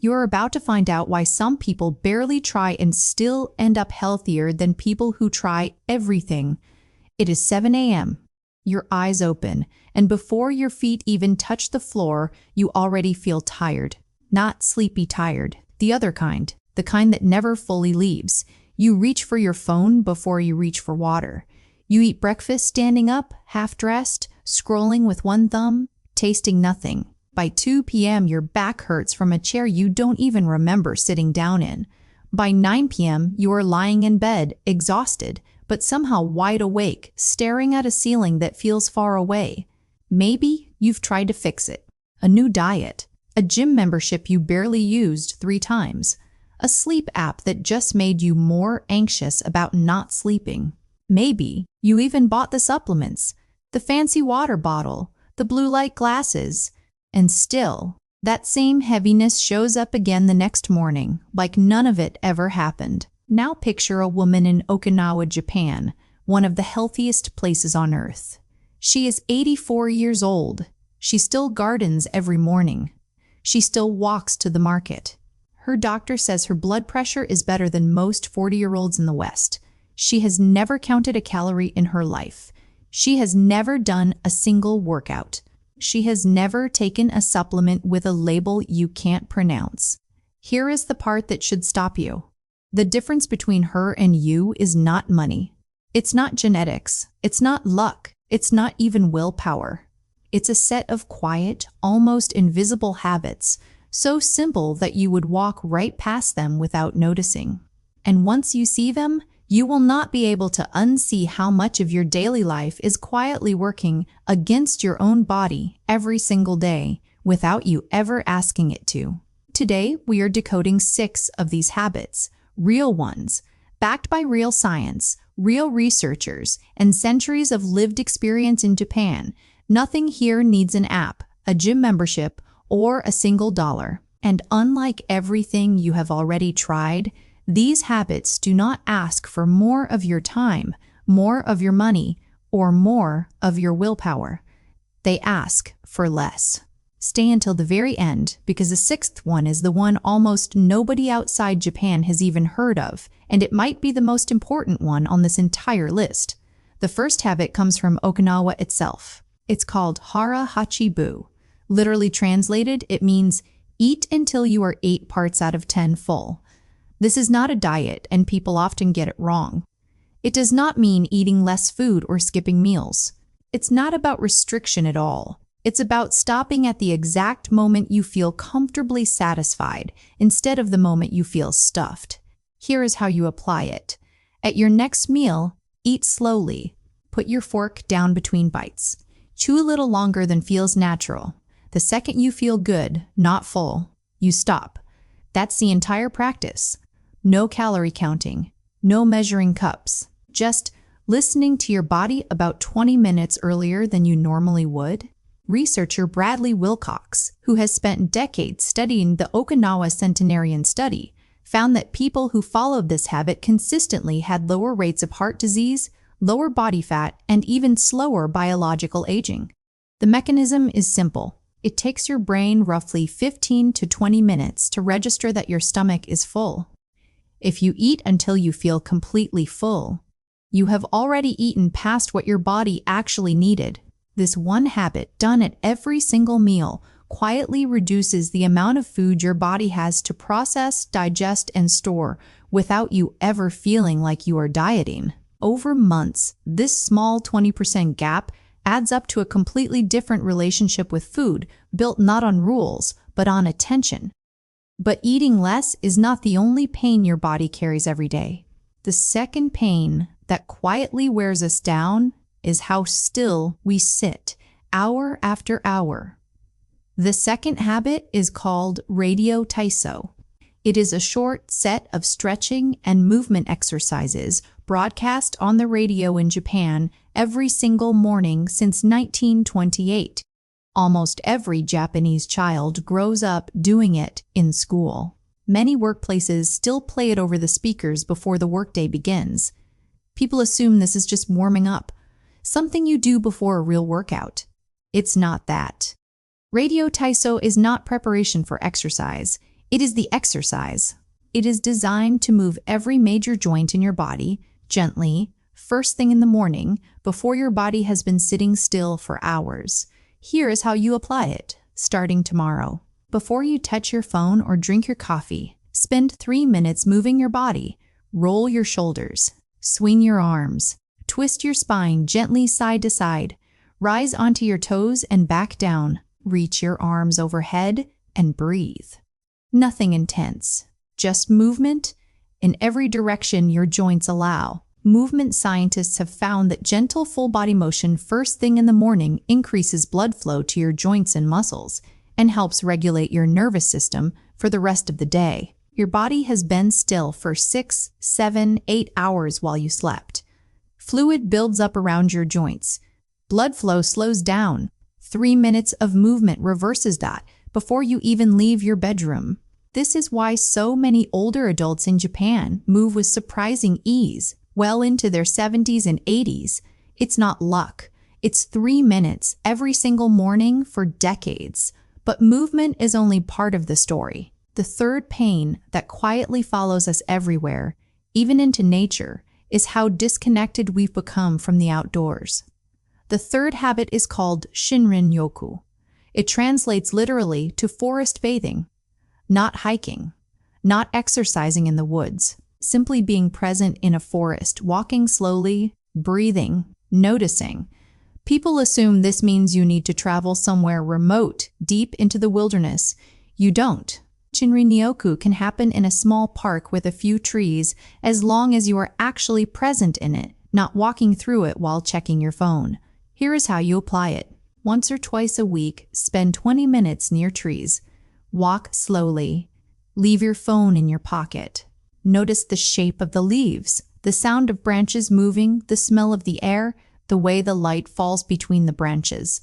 You're about to find out why some people barely try and still end up healthier than people who try everything. It is 7 a.m. Your eyes open, and before your feet even touch the floor, you already feel tired. Not sleepy tired, the other kind, the kind that never fully leaves. You reach for your phone before you reach for water. You eat breakfast standing up, half-dressed, scrolling with one thumb, tasting nothing. By 2 p.m., your back hurts from a chair you don't even remember sitting down in. By 9 p.m., you are lying in bed, exhausted, but somehow wide awake, staring at a ceiling that feels far away. Maybe you've tried to fix it. A new diet, a gym membership you barely used 3 times, a sleep app that just made you more anxious about not sleeping. Maybe you even bought the supplements, the fancy water bottle, the blue light glasses, and still, that same heaviness shows up again the next morning, like none of it ever happened. Now picture a woman in Okinawa, Japan, one of the healthiest places on earth. She is 84 years old. She still gardens every morning. She still walks to the market. Her doctor says her blood pressure is better than most 40-year-olds in the West. She has never counted a calorie in her life. She has never done a single workout. She has never taken a supplement with a label you can't pronounce. Here is the part that should stop you. The difference between her and you is not money. It's not genetics. It's not luck. It's not even willpower. It's a set of quiet, almost invisible habits, so simple that you would walk right past them without noticing. And once you see them, you will not be able to unsee how much of your daily life is quietly working against your own body every single day without you ever asking it to. Today, we are decoding 6 of these habits, real ones, backed by real science, real researchers, and centuries of lived experience in Japan. Nothing here needs an app, a gym membership, or a single dollar. And unlike everything you have already tried, these habits do not ask for more of your time, more of your money, or more of your willpower. They ask for less. Stay until the very end, because the 6th one is the one almost nobody outside Japan has even heard of, and it might be the most important one on this entire list. The first habit comes from Okinawa itself. It's called Hara Hachi Bu. Literally translated, it means eat until you are 8 parts out of 10 full. This is not a diet, and people often get it wrong. It does not mean eating less food or skipping meals. It's not about restriction at all. It's about stopping at the exact moment you feel comfortably satisfied instead of the moment you feel stuffed. Here is how you apply it. At your next meal, eat slowly. Put your fork down between bites. Chew a little longer than feels natural. The second you feel good, not full, you stop. That's the entire practice. No calorie counting, no measuring cups, just listening to your body about 20 minutes earlier than you normally would. Researcher Bradley Wilcox, who has spent decades studying the Okinawa centenarian study, found that people who followed this habit consistently had lower rates of heart disease, lower body fat, and even slower biological aging. The mechanism is simple. It takes your brain roughly 15 to 20 minutes to register that your stomach is full. If you eat until you feel completely full, you have already eaten past what your body actually needed. This one habit, done at every single meal, quietly reduces the amount of food your body has to process, digest, and store without you ever feeling like you are dieting. Over months, this small 20% gap adds up to a completely different relationship with food, built not on rules, but on attention. But eating less is not the only pain your body carries every day. The second pain that quietly wears us down is how still we sit, hour after hour. The second habit is called Radio Taiso. It is a short set of stretching and movement exercises broadcast on the radio in Japan every single morning since 1928. Almost every Japanese child grows up doing it in school. Many workplaces still play it over the speakers before the workday begins. People assume this is just warming up, something you do before a real workout. It's not that. Radio Taiso is not preparation for exercise. It is the exercise. It is designed to move every major joint in your body gently, first thing in the morning, before your body has been sitting still for hours. Here is how you apply it, starting tomorrow. Before you touch your phone or drink your coffee, spend 3 minutes moving your body. Roll your shoulders, swing your arms, twist your spine gently side to side, rise onto your toes and back down, reach your arms overhead and breathe. Nothing intense, just movement in every direction your joints allow. Movement scientists have found that gentle full body motion first thing in the morning increases blood flow to your joints and muscles and helps regulate your nervous system for the rest of the day. Your body has been still for 6, 7, 8 hours while you slept. Fluid builds up around your joints. Blood flow slows down. 3 minutes of movement reverses that before you even leave your bedroom. This is why so many older adults in Japan move with surprising ease, well into their 70s and 80s. It's not luck. It's 3 minutes every single morning for decades. But movement is only part of the story. The third pain that quietly follows us everywhere, even into nature, is how disconnected we've become from the outdoors. The third habit is called Shinrin-yoku. It translates literally to forest bathing, not hiking, not exercising in the woods, simply being present in a forest, walking slowly, breathing, noticing. People assume this means you need to travel somewhere remote, deep into the wilderness. You don't. Shinrin-yoku can happen in a small park with a few trees as long as you are actually present in it, not walking through it while checking your phone. Here is how you apply it. Once or twice a week, spend 20 minutes near trees. Walk slowly. Leave your phone in your pocket. Notice the shape of the leaves, the sound of branches moving, the smell of the air, the way the light falls between the branches.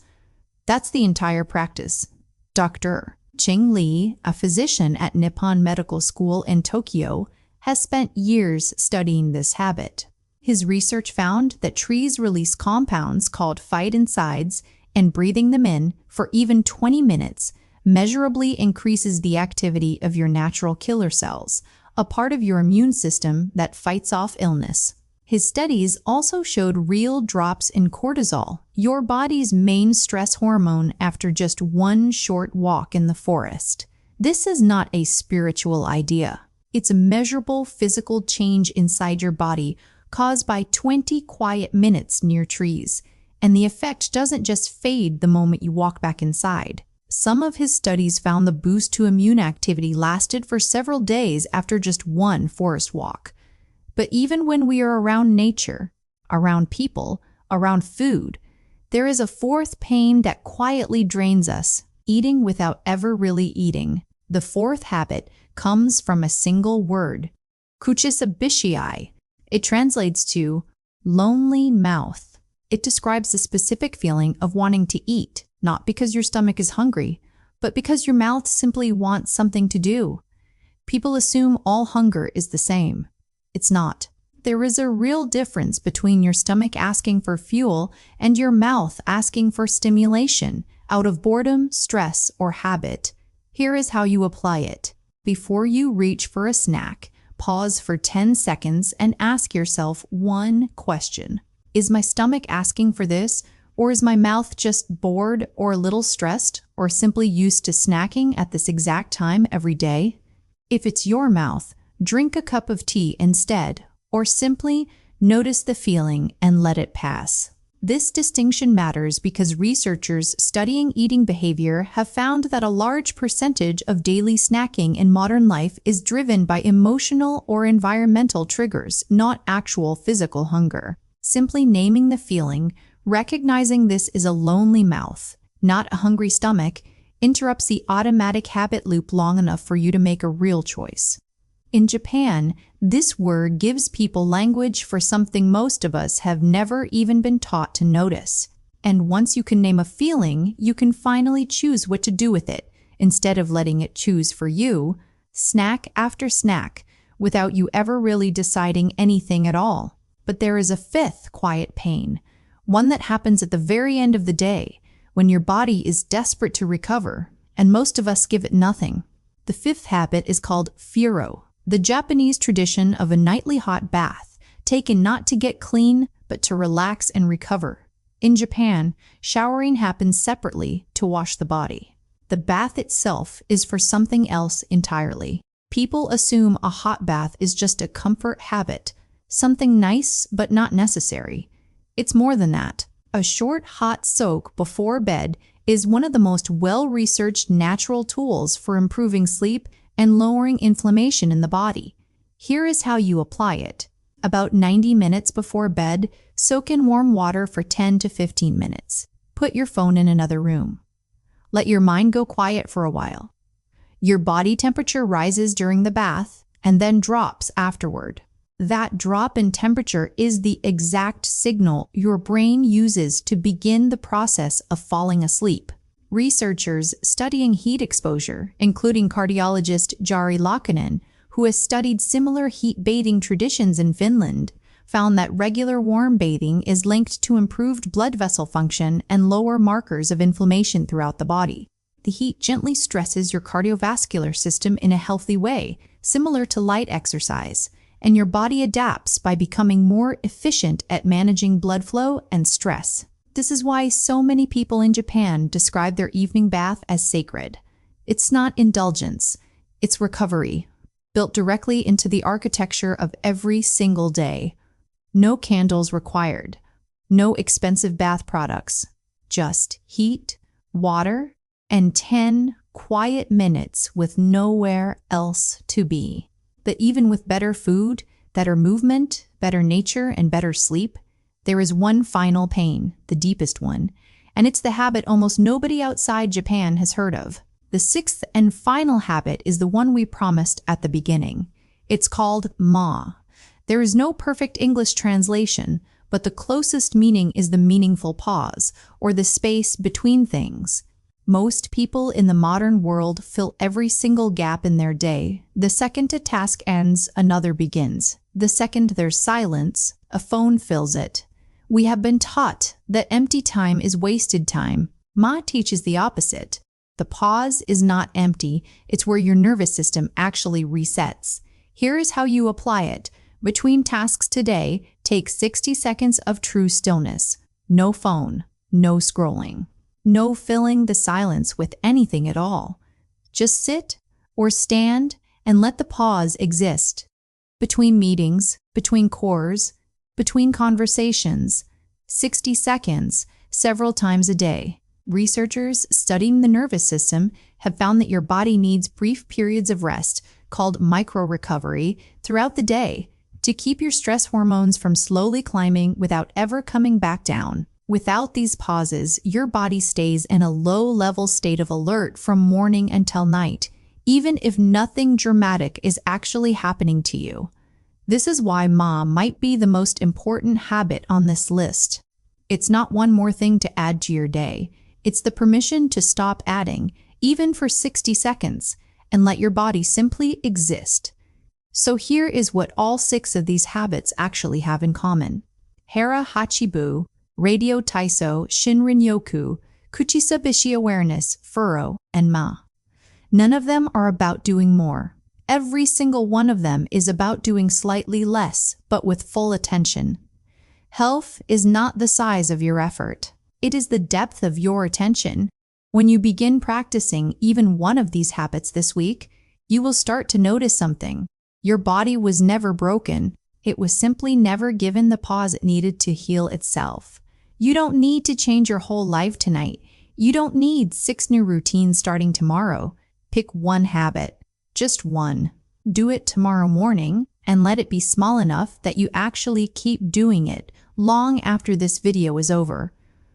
That's the entire practice. Dr. Ching Li, a physician at Nippon Medical School in Tokyo, has spent years studying this habit. His research found that trees release compounds called phytoncides, and breathing them in for even 20 minutes measurably increases the activity of your natural killer cells, a part of your immune system that fights off illness. His studies also showed real drops in cortisol, your body's main stress hormone, after just one short walk in the forest. This is not a spiritual idea. It's a measurable physical change inside your body caused by 20 quiet minutes near trees, and the effect doesn't just fade the moment you walk back inside. Some of his studies found the boost to immune activity lasted for several days after just one forest walk. But even when we are around nature, around people, around food, there is a fourth pain that quietly drains us, eating without ever really eating. The fourth habit comes from a single word, kuchisabishii. It translates to lonely mouth. It describes the specific feeling of wanting to eat, not because your stomach is hungry, but because your mouth simply wants something to do. People assume all hunger is the same. It's not. There is a real difference between your stomach asking for fuel and your mouth asking for stimulation out of boredom, stress, or habit. Here is how you apply it. Before you reach for a snack, pause for 10 seconds and ask yourself one question. Is my stomach asking for this, or is my mouth just bored or a little stressed, or simply used to snacking at this exact time every day? If it's your mouth, drink a cup of tea instead, or simply notice the feeling and let it pass. This distinction matters because researchers studying eating behavior have found that a large percentage of daily snacking in modern life is driven by emotional or environmental triggers, not actual physical hunger. Simply naming the feeling, recognizing this is a lonely mouth, not a hungry stomach, interrupts the automatic habit loop long enough for you to make a real choice. In Japan, this word gives people language for something most of us have never even been taught to notice. And once you can name a feeling, you can finally choose what to do with it, instead of letting it choose for you, snack after snack, without you ever really deciding anything at all. But there is a fifth quiet pain, one that happens at the very end of the day, when your body is desperate to recover, and most of us give it nothing. The fifth habit is called Furo, the Japanese tradition of a nightly hot bath, taken not to get clean, but to relax and recover. In Japan, showering happens separately to wash the body. The bath itself is for something else entirely. People assume a hot bath is just a comfort habit, something nice but not necessary. It's more than that. A short hot soak before bed is one of the most well-researched natural tools for improving sleep and lowering inflammation in the body. Here is how you apply it. About 90 minutes before bed, soak in warm water for 10 to 15 minutes. Put your phone in another room. Let your mind go quiet for a while. Your body temperature rises during the bath and then drops afterward. That drop in temperature is the exact signal your brain uses to begin the process of falling asleep. Researchers studying heat exposure, including cardiologist Jari Laakkonen, who has studied similar heat bathing traditions in Finland, found that regular warm bathing is linked to improved blood vessel function and lower markers of inflammation throughout the body. The heat gently stresses your cardiovascular system in a healthy way, similar to light exercise, and your body adapts by becoming more efficient at managing blood flow and stress. This is why so many people in Japan describe their evening bath as sacred. It's not indulgence, it's recovery, built directly into the architecture of every single day. No candles required, no expensive bath products, just heat, water, and 10 quiet minutes with nowhere else to be. But even with better food, better movement, better nature, and better sleep, there is one final pain, the deepest one, and it's the habit almost nobody outside Japan has heard of. The sixth and final habit is the one we promised at the beginning. It's called ma. There is no perfect English translation, but the closest meaning is the meaningful pause, or the space between things. Most people in the modern world fill every single gap in their day. The second a task ends, another begins. The second there's silence, a phone fills it. We have been taught that empty time is wasted time. Ma teaches the opposite. The pause is not empty, it's where your nervous system actually resets. Here is how you apply it. Between tasks today, take 60 seconds of true stillness. No phone, no scrolling. No filling the silence with anything at all. Just sit or stand and let the pause exist. Between meetings, between chores, between conversations, 60 seconds, several times a day. Researchers studying the nervous system have found that your body needs brief periods of rest, called micro-recovery, throughout the day to keep your stress hormones from slowly climbing without ever coming back down. Without these pauses, your body stays in a low-level state of alert from morning until night, even if nothing dramatic is actually happening to you. This is why Ma might be the most important habit on this list. It's not one more thing to add to your day. It's the permission to stop adding, even for 60 seconds, and let your body simply exist. So here is what all 6 of these habits actually have in common. Hara Hachibu, Radio Taiso, Shinrin-yoku, Kuchisabishi Awareness, Furo, and Ma. None of them are about doing more. Every single one of them is about doing slightly less, but with full attention. Health is not the size of your effort. It is the depth of your attention. When you begin practicing even one of these habits this week, you will start to notice something. Your body was never broken. It was simply never given the pause it needed to heal itself. You don't need to change your whole life tonight. You don't need 6 new routines starting tomorrow. Pick one habit, just one. Do it tomorrow morning and let it be small enough that you actually keep doing it long after this video is over.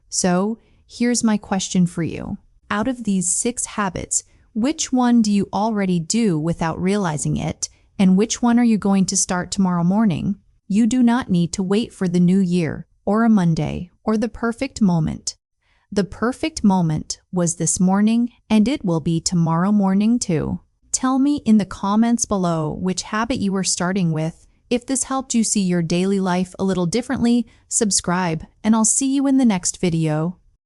So, here's my question for you. Out of these 6 habits, which one do you already do without realizing it, and which one are you going to start tomorrow morning? You do not need to wait for the new year, or a Monday, or the perfect moment. The perfect moment was this morning, and it will be tomorrow morning too. Tell me in the comments below which habit you are starting with. If this helped you see your daily life a little differently, subscribe, and I'll see you in the next video.